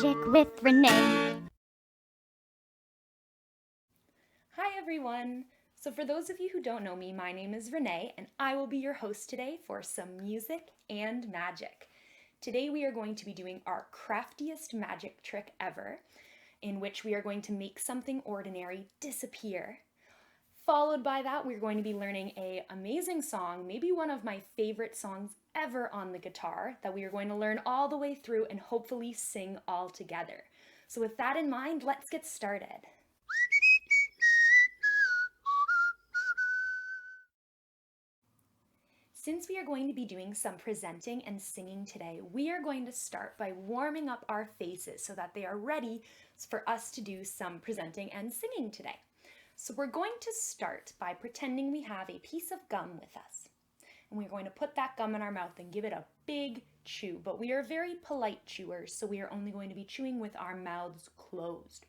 Magic with Renae. Hi everyone! So for those of you who don't know me, my name is Renae and I will be your host today for some music and magic. Today we are going to be doing our craftiest magic trick ever, in which we are going to make something ordinary disappear. Followed by that, we're going to be learning an amazing song, maybe one of my favorite songs ever on the guitar, that we are going to learn all the way through and hopefully sing all together. So with that in mind, let's get started. Since we are going to be doing some presenting and singing today, we are going to start by warming up our faces so that they are ready for us to do some presenting and singing today. So we're going to start by pretending we have a piece of gum with us. And we're going to put that gum in our mouth and give it a big chew, but we are very polite chewers, so we are only going to be chewing with our mouths closed.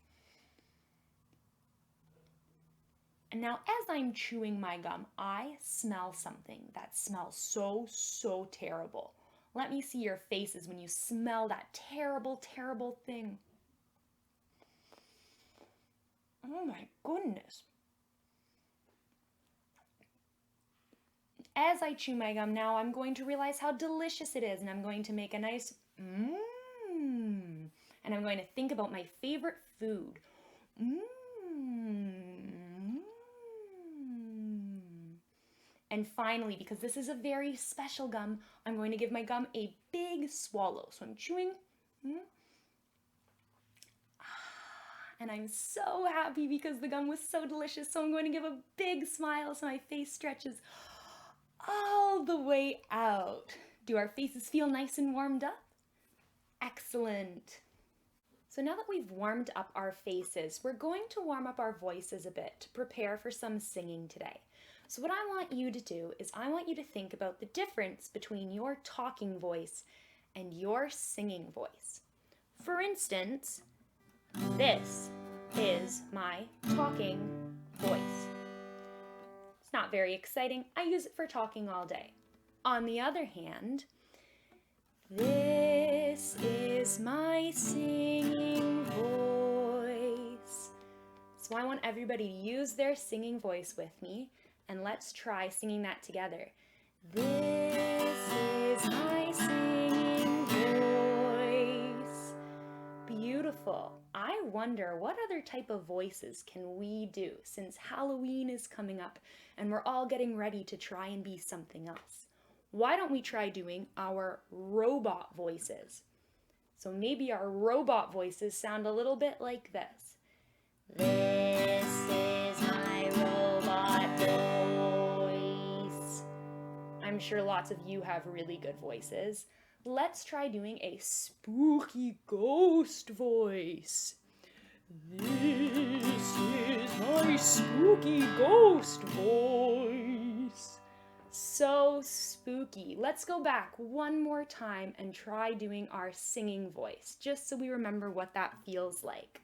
And now as I'm chewing my gum, I smell something that smells so terrible. Let me see your faces when you smell that terrible thing. Oh my goodness. As I chew my gum now, I'm going to realize how delicious it is, and I'm going to make a nice and I'm going to think about my favorite food. And finally, because this is a very special gum, I'm going to give my gum a big swallow. So I'm chewing. And I'm so happy because the gum was so delicious. So I'm going to give a big smile so my face stretches all the way out. Do our faces feel nice and warmed up? Excellent. So now that we've warmed up our faces, we're going to warm up our voices a bit to prepare for some singing today. So what I want you to do is I want you to think about the difference between your talking voice and your singing voice. For instance, this is my talking voice. It's not very exciting. I use it for talking all day. On the other hand, this is my singing voice. So I want everybody to use their singing voice with me, and let's try singing that together. This is my singing voice. Beautiful. I wonder what other type of voices can we do since Halloween is coming up and we're all getting ready to try and be something else. Why don't we try doing our robot voices? So maybe our robot voices sound a little bit like this. This is my robot voice. I'm sure lots of you have really good voices. Let's try doing a spooky ghost voice. This is my spooky ghost voice. So spooky. Let's go back one more time and try doing our singing voice, just so we remember what that feels like.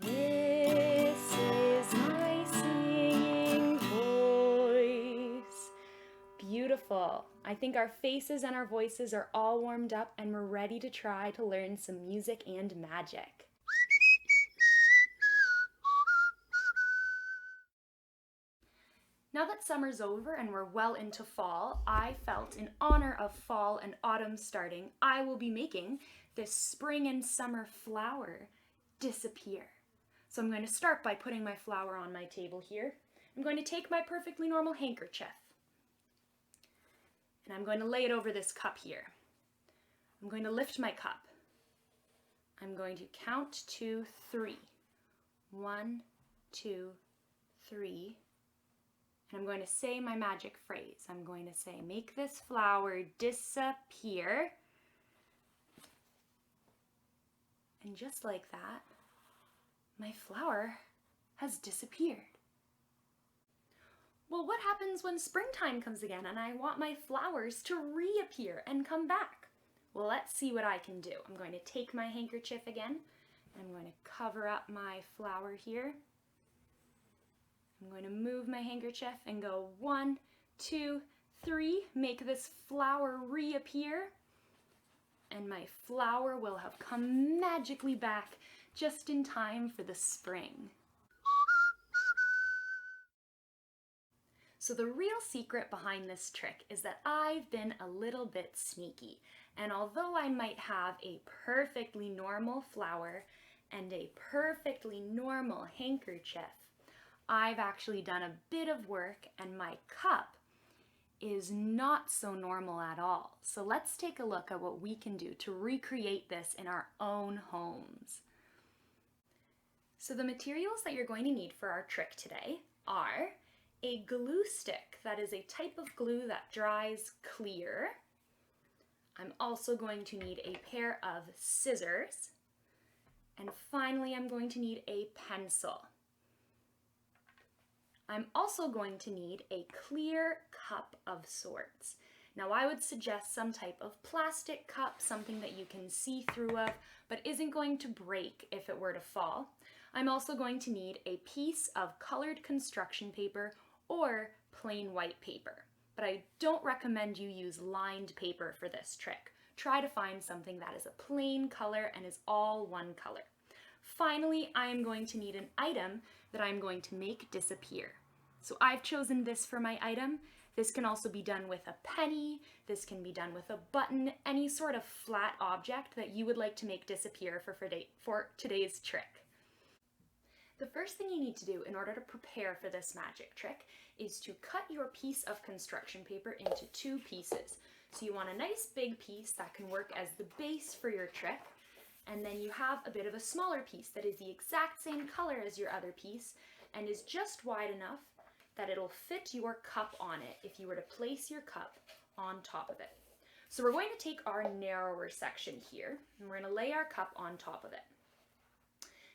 This is my singing voice. Beautiful. I think our faces and our voices are all warmed up and we're ready to try to learn some music and magic. Now that summer's over and we're well into fall, I felt in honor of fall and autumn starting, I will be making this spring and summer flower disappear. So I'm going to start by putting my flower on my table here. I'm going to take my perfectly normal handkerchief and I'm going to lay it over this cup here. I'm going to lift my cup. I'm going to count to 3. 1, 2, 3. And I'm going to say my magic phrase. I'm going to say, make this flower disappear. And just like that, my flower has disappeared. Well, what happens when springtime comes again and I want my flowers to reappear and come back? Well, let's see what I can do. I'm going to take my handkerchief again. I'm going to cover up my flower here. I'm going to move my handkerchief and go 1, 2, 3. Make this flower reappear. and my flower will have come magically back just in time for the spring. So the real secret behind this trick is that I've been a little bit sneaky, and although I might have a perfectly normal flower and a perfectly normal handkerchief, I've actually done a bit of work, and my cup is not so normal at all. So let's take a look at what we can do to recreate this in our own homes. So the materials that you're going to need for our trick today are a glue stick, that is a type of glue that dries clear. I'm also going to need a pair of scissors. And finally, I'm going to need a pencil. I'm also going to need a clear cup of sorts. Now I would suggest some type of plastic cup, something that you can see through of, but isn't going to break if it were to fall. I'm also going to need a piece of colored construction paper or plain white paper, but I don't recommend you use lined paper for this trick. Try to find something that is a plain color and is all one color. Finally, I am going to need an item that I'm going to make disappear. So I've chosen this for my item. This can also be done with a penny, this can be done with a button, any sort of flat object that you would like to make disappear for today's trick. The first thing you need to do in order to prepare for this magic trick is to cut your piece of construction paper into 2 pieces. So you want a nice big piece that can work as the base for your trick, and then you have a bit of a smaller piece that is the exact same color as your other piece and is just wide enough that it'll fit your cup on it if you were to place your cup on top of it. So we're going to take our narrower section here and we're going to lay our cup on top of it.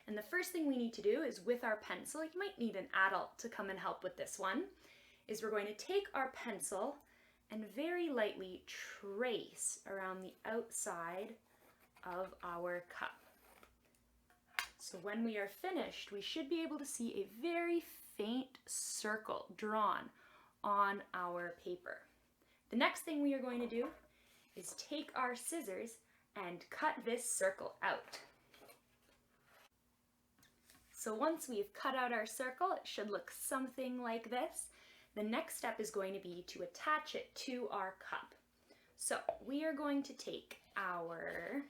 And the first thing we need to do is with our pencil, you might need an adult to come and help with this one, is we're going to take our pencil and very lightly trace around the outside of our cup. So when we are finished, we should be able to see a very faint circle drawn on our paper. The next thing we are going to do is take our scissors and cut this circle out. So once we've cut out our circle, it should look something like this. The next step is going to be to attach it to our cup. So we are going to take our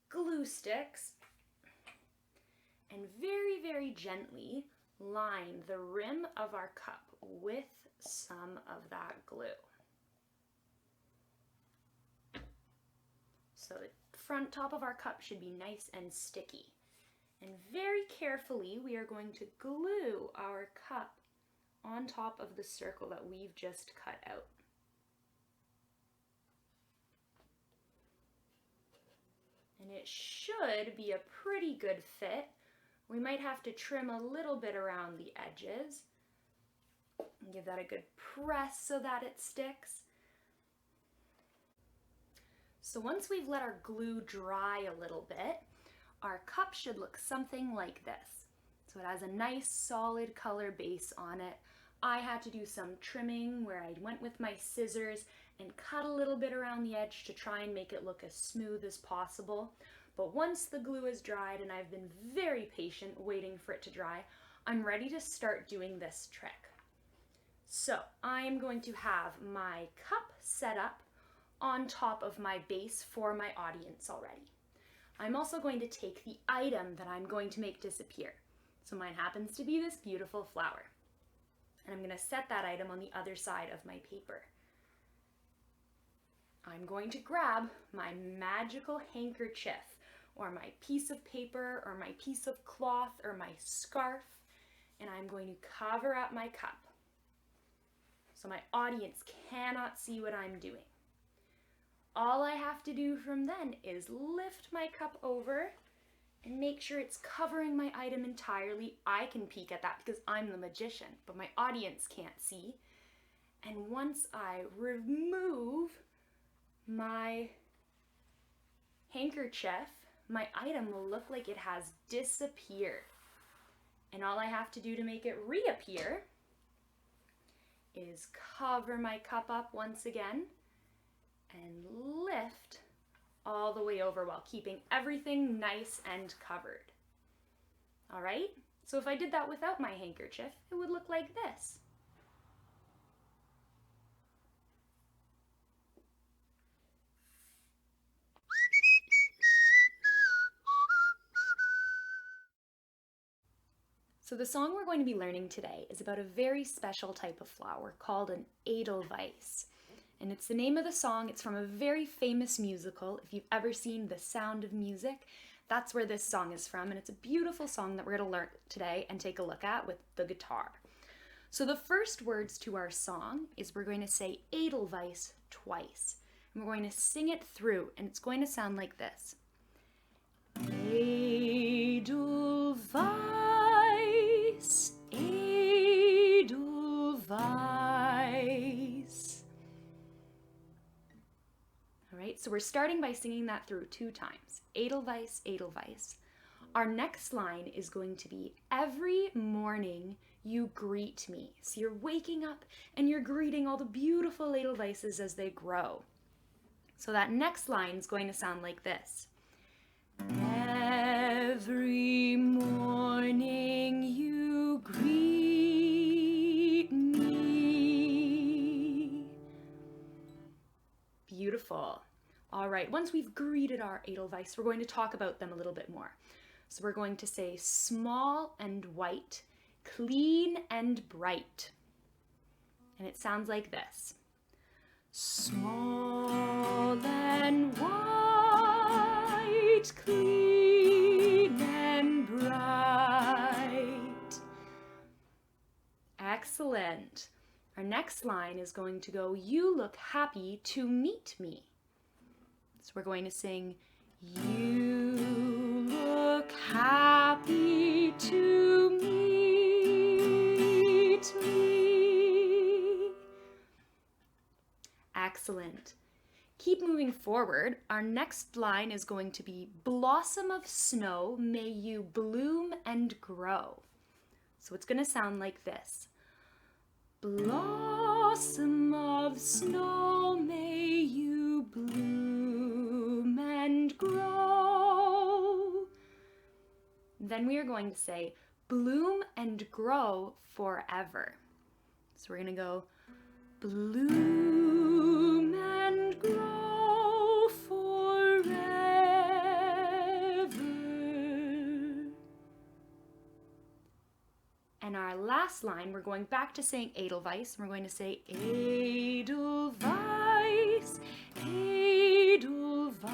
glue sticks and very, very gently line the rim of our cup with some of that glue. So the front top of our cup should be nice and sticky. And very carefully, we are going to glue our cup on top of the circle that we've just cut out. And it should be a pretty good fit. We might have to trim a little bit around the edges and give that a good press so that it sticks. So once we've let our glue dry a little bit, our cup should look something like this. So it has a nice solid color base on it. I had to do some trimming where I went with my scissors and cut a little bit around the edge to try and make it look as smooth as possible. But once the glue is dried, and I've been very patient waiting for it to dry, I'm ready to start doing this trick. So I am going to have my cup set up on top of my base for my audience already. I'm also going to take the item that I'm going to make disappear. So mine happens to be this beautiful flower. And I'm going to set that item on the other side of my paper. I'm going to grab my magical handkerchief, or my piece of paper, or my piece of cloth, or my scarf, and I'm going to cover up my cup so my audience cannot see what I'm doing. All I have to do from then is lift my cup over and make sure it's covering my item entirely. I can peek at that because I'm the magician, but my audience can't see. And once I remove my handkerchief, my item will look like it has disappeared. And all I have to do to make it reappear is cover my cup up once again and lift all the way over while keeping everything nice and covered. All right? So if I did that without my handkerchief, it would look like this. So the song we're going to be learning today is about a very special type of flower called an edelweiss. And it's the name of the song. It's from a very famous musical. If you've ever seen The Sound of Music, that's where this song is from. And it's a beautiful song that we're going to learn today and take a look at with the guitar. So the first words to our song is we're going to say edelweiss twice. And we're going to sing it through, and it's going to sound like this. Edelweiss, edelweiss. All right, so we're starting by singing that through 2 times. Edelweiss, edelweiss. Our next line is going to be, every morning you greet me. So you're waking up and you're greeting all the beautiful edelweisses as they grow. So that next line is going to sound like this. Every morning you greet me. Beautiful. All right, once we've greeted our edelweiss, we're going to talk about them a little bit more. So we're going to say small and white, clean and bright. And it sounds like this. Small and white, clean and bright. Excellent. Our next line is going to go, you look happy to meet me. So we're going to sing, you look happy to meet me. Excellent. Keep moving forward. Our next line is going to be, blossom of snow, may you bloom and grow. So it's going to sound like this. Blossom of snow, may you bloom and grow. Then we are going to say, bloom and grow forever. So we're going to go, bloom and grow forever. And our last line, we're going back to saying edelweiss. We're going to say edelweiss, edelweiss.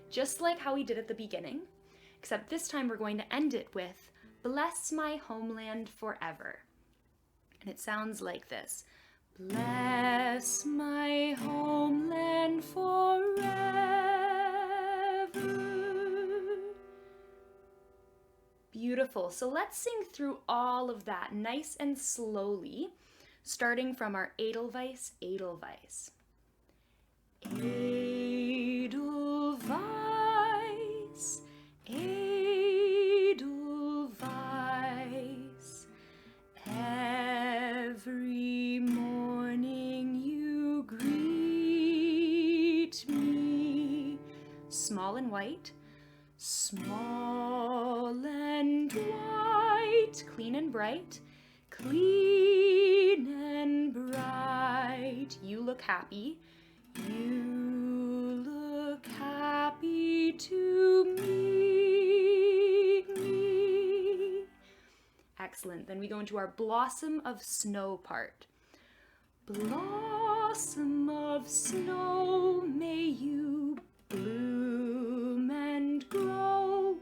Just like how we did at the beginning, except this time we're going to end it with, bless my homeland forever. And it sounds like this. Bless my homeland forever. Beautiful. So let's sing through all of that nice and slowly, starting from our edelweiss, edelweiss. Edelweiss, edelweiss. Every morning you greet me. Small and white. Small and white, clean and bright, clean and bright. You look happy. You look happy to meet me. Excellent. Then we go into our blossom of snow part. Blossom of snow, may you bloom and grow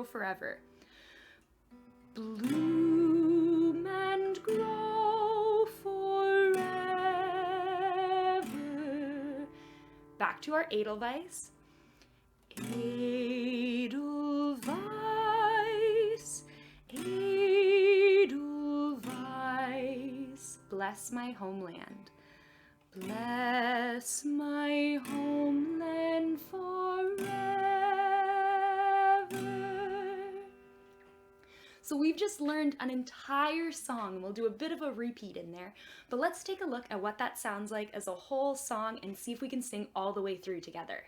forever. Bloom and grow forever. Back to our edelweiss. Edelweiss, edelweiss. Bless my homeland. Bless my homeland forever. So we've just learned an entire song. We'll do a bit of a repeat in there, but let's take a look at what that sounds like as a whole song and see if we can sing all the way through together.